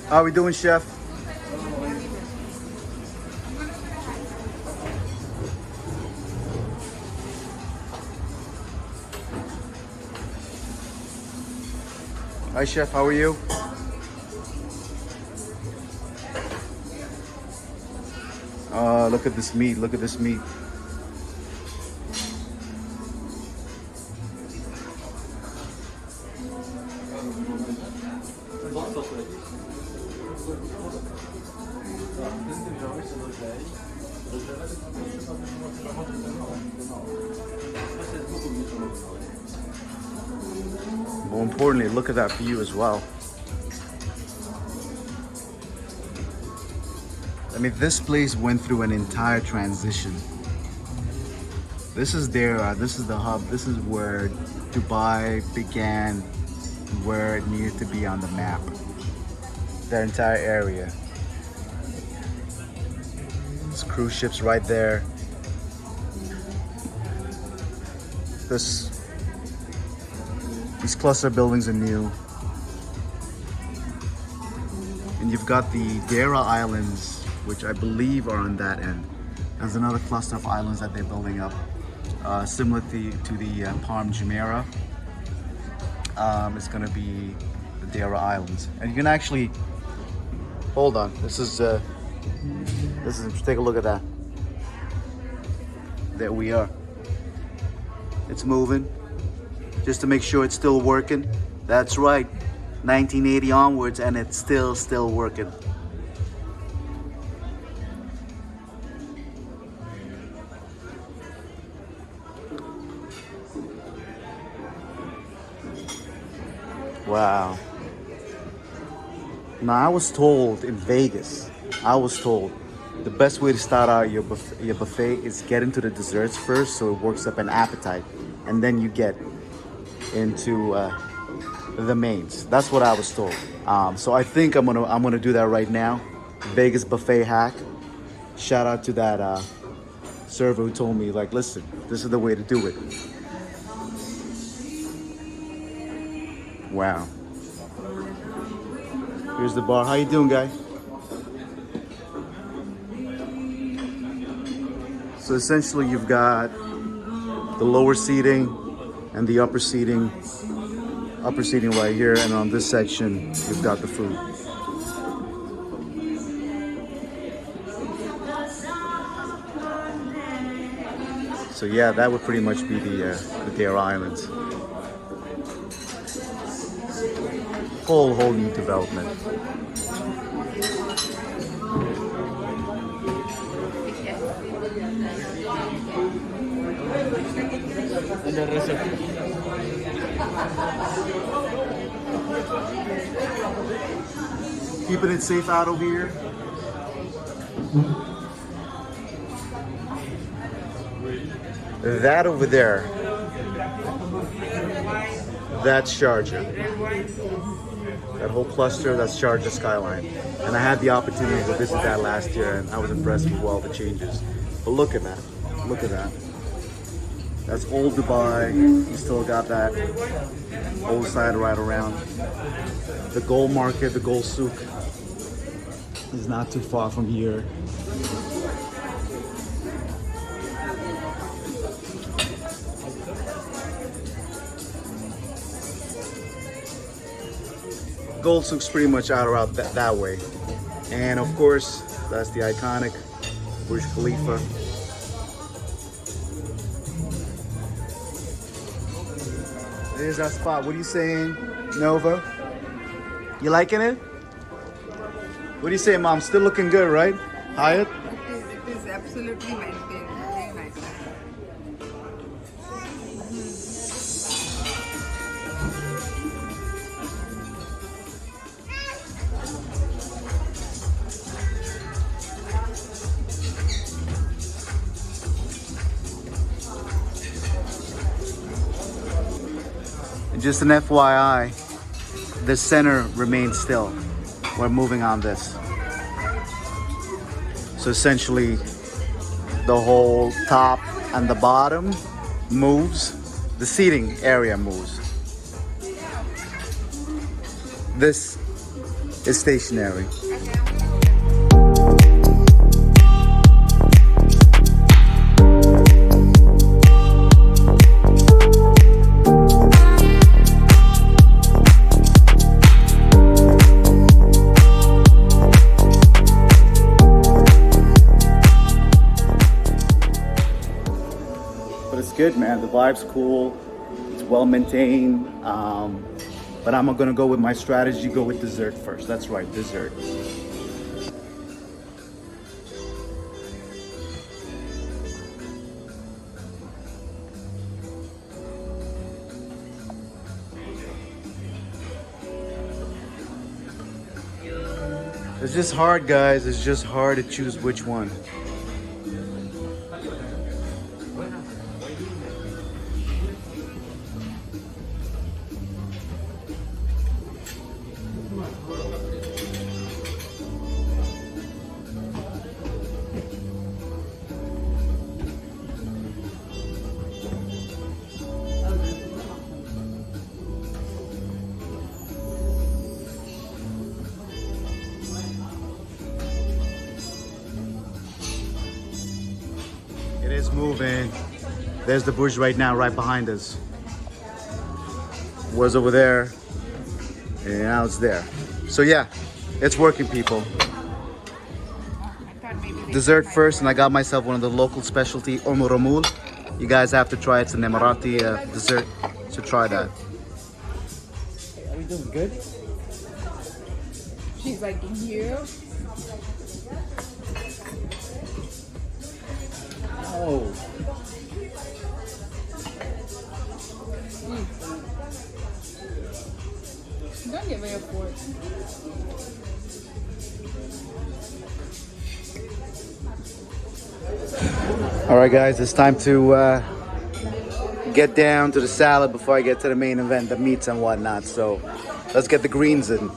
How are we doing, chef? Hi, chef. How are you? Look at this meat. Look at this meat. More importantly, look at that view as well. I mean, this place went through an entire transition. This is Deira, this is the hub, this is where Dubai began, where it needed to be on the map. That entire area. There's cruise ships right there. These cluster buildings are new. And you've got the Deira Islands, which I believe are on that end. There's another cluster of islands that they're building up, similar to the Palm Jumeirah. It's gonna be the Deira Islands. And you can actually, hold on, this is, take a look at that. There we are. It's moving, just to make sure it's still working. That's right, 1980 onwards, and it's still working. Wow. Now, I was told in Vegas, the best way to start out your buffet is get into the desserts first, so it works up an appetite, and then you get into the mains. That's what I was told. So I think I'm gonna do that right now. Vegas buffet hack. Shout out to that server who told me, like, listen, this is the way to do it. Wow. Here's the bar. How you doing, guy? So essentially you've got the lower seating and the upper seating right here, and on this section you've got the food. So yeah, that would pretty much be the Dawaar Islands. Whole new development. Keeping it safe out over here. That over there, that's Sharjah. That whole cluster, that's Sharjah skyline. And I had the opportunity to visit that last year, and I was impressed with all the changes. But look at that, look at that. That's old Dubai. You still got that old side right around. The gold market, the gold souk is not too far from here. Gold souk's pretty much out around that way. And of course, that's the iconic Burj Khalifa. There's that spot. What are you saying, Nova? You liking it? What do you say, Mom? Still looking good, right? Hyatt? It is absolutely maintained. Very nice. And just an FYI, the center remains still. We're moving on this. So essentially, the whole top and the bottom moves. The seating area moves. This It's stationary. But it's good, man. The vibe's cool. It's well maintained. But I'm gonna go with my strategy, go with dessert first. That's right, dessert. It's just hard, guys. It's just hard to choose which one. It is moving. There's the Burj right now, right behind us. Was over there, and now it's there. So yeah, it's working, people. Dessert first, and I got myself one of the local specialty, omuromul. You guys have to try it. It's an Emirati dessert, so try that. Are we doing good? She's like, you. Oh. Don't give me a fork. All right, guys, it's time to get down to the salad before I get to the main event, the meats and whatnot. So let's get the greens in.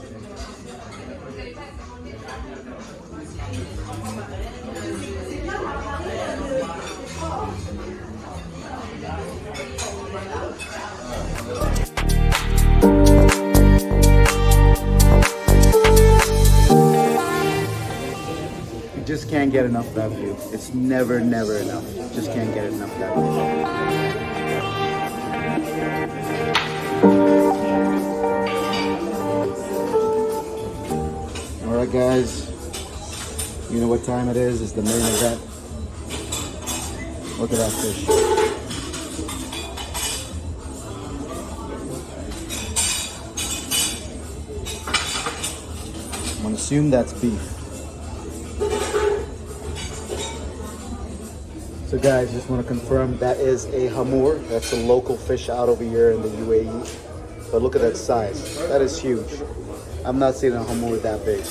Just can't get enough of that view. It's never enough. Just can't get enough of that view. All right, guys. You know what time it is? It's the main event. Look at that fish. I'm gonna assume that's beef. So guys, just want to confirm that is a hamur. That's a local fish out over here in the UAE. But look at that size. That is huge. I'm not seeing a hamur that big.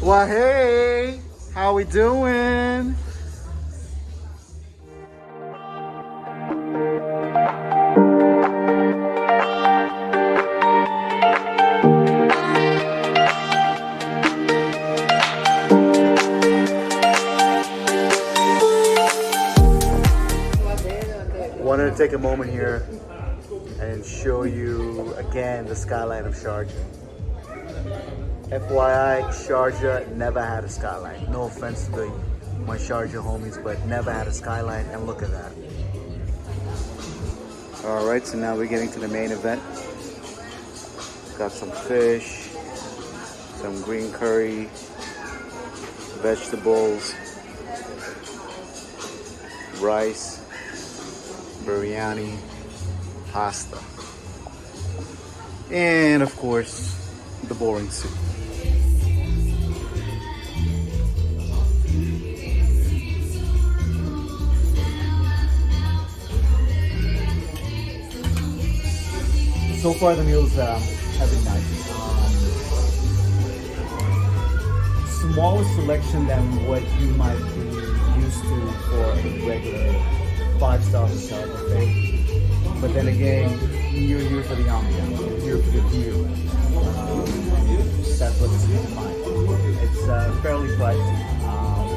Well, hey! How we doing? Wanted to take a moment here and show you again the skyline of Sharjah. FYI, Sharjah never had a skyline. No offense to my Sharjah homies, but never had a skyline, and look at that. All right, so now we're getting to the main event. Got some fish, some green curry, vegetables, rice, biryani, pasta, and of course, the boring soup. So far the meals have been nice. Smaller selection than what you might be used to for a regular 5-star hotel buffet. But then again, you're here for the ambiance. here for the view. That's what this is mine. It's fairly pricey,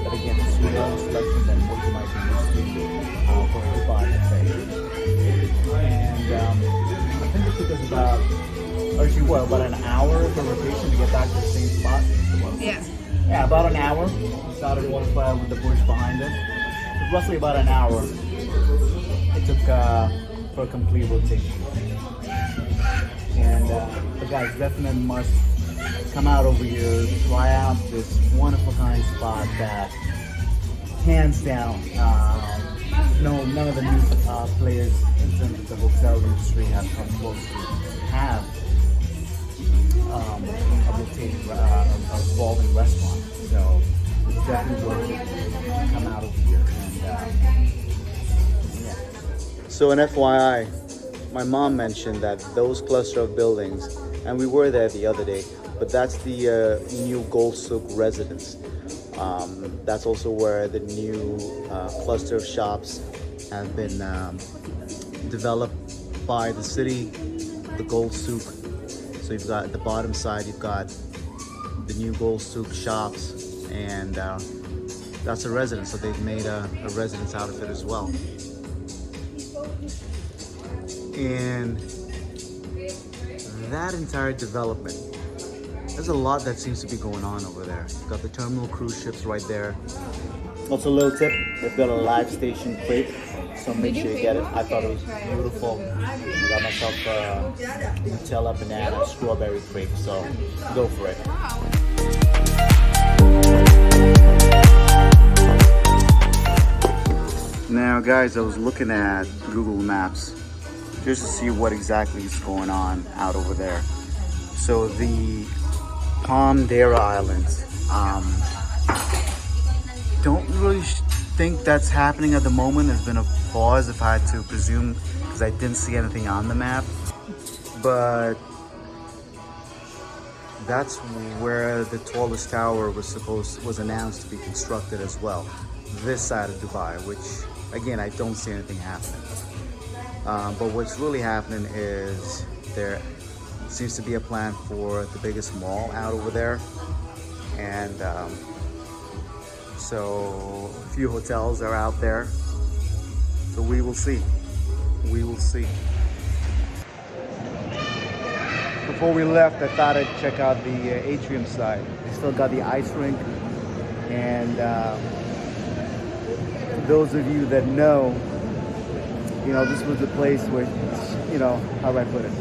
but again, it's your own selection than what you might be used to for a Dubai buffet. And I think it took us about an hour from rotation to get back to the same spot. Yeah. Yeah, about an hour. We started with the bush behind us. Roughly about an hour it took for a complete rotation. And the guys definitely must come out over here, try out this wonderful kind spot that, hands down, none of the new players in terms of the hotel industry have come close to have a rotating, revolving restaurant. So it's definitely worth it to come out over here. And, yeah. So an FYI, my mom mentioned that those cluster of buildings, and we were there the other day, but that's the new Gold Souk residence. That's also where the new cluster of shops have been developed by the city, the Gold Souk. So you've got at the bottom side, you've got the new Gold Souk shops, and that's a residence. So they've made a residence out of it as well. And that entire development, there's a lot that seems to be going on over there. You've got the terminal cruise ships right there. Also, a little tip, they've got a live station crepe, so make sure you get it. I thought it was beautiful. I got myself a Nutella, banana, strawberry crepe, so go for it. Now guys, I was looking at Google Maps just to see what exactly is going on out over there. So the Palm Deira Islands, don't really think that's happening at the moment. There's been a pause, if I had to presume, because I didn't see anything on the map. But that's where the tallest tower was announced to be constructed as well. This side of Dubai, which again, I don't see anything happening. But what's really happening is there seems to be a plan for the biggest mall out over there. And so a few hotels are out there. So we will see. We will see. Before we left, I thought I'd check out the atrium side. They still got the ice rink. And for those of you that know, this was the place where, how do I put it?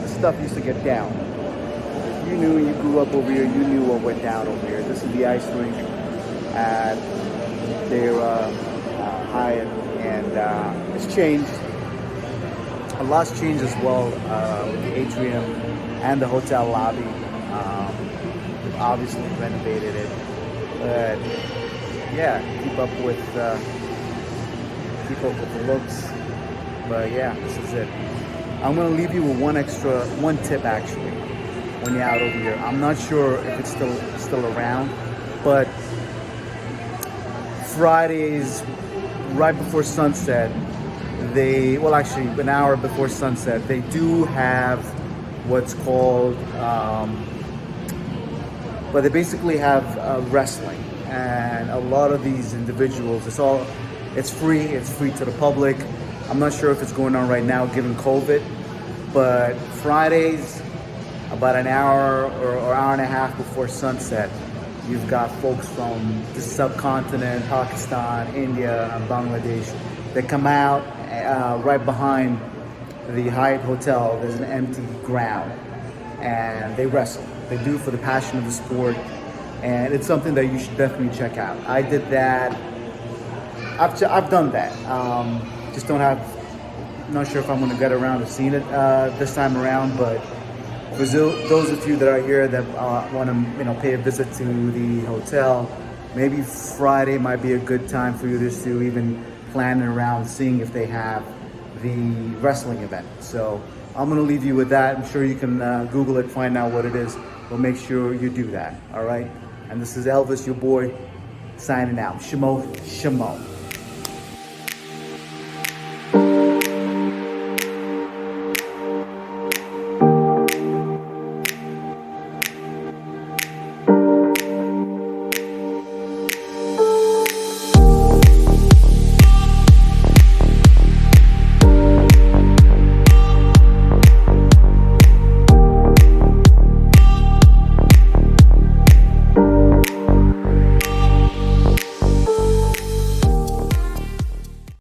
Stuff used to get down. If you knew, you grew up over here, you knew what went down over here. This is the ice rink at Deira Hyatt, and it's changed. A lot's changed as well with the atrium and the hotel lobby. We've obviously renovated it, but yeah, keep up with the looks. But yeah, this is it. I'm gonna leave you with one tip actually when you're out over here. I'm not sure if it's still around, but Fridays right before sunset, actually an hour before sunset, they do have what's called but they basically have wrestling, and a lot of these individuals, it's free to the public. I'm not sure if it's going on right now given COVID, but Fridays, about an hour or hour and a half before sunset, you've got folks from the subcontinent, Pakistan, India, and Bangladesh. They come out right behind the Hyatt Hotel. There's an empty ground, and they wrestle. They do it for the passion of the sport, and it's something that you should definitely check out. I did that. I've done that. Just not sure if I'm going to get around to seeing it this time around, but for those of you that are here that want to pay a visit to the hotel, maybe Friday might be a good time for you just to even plan around seeing if they have the wrestling event. So I'm going to leave you with that. I'm sure you can Google it, find out what it is, but make sure you do that. All right. And this is Elvis, your boy, signing out. Shamo, Shamo.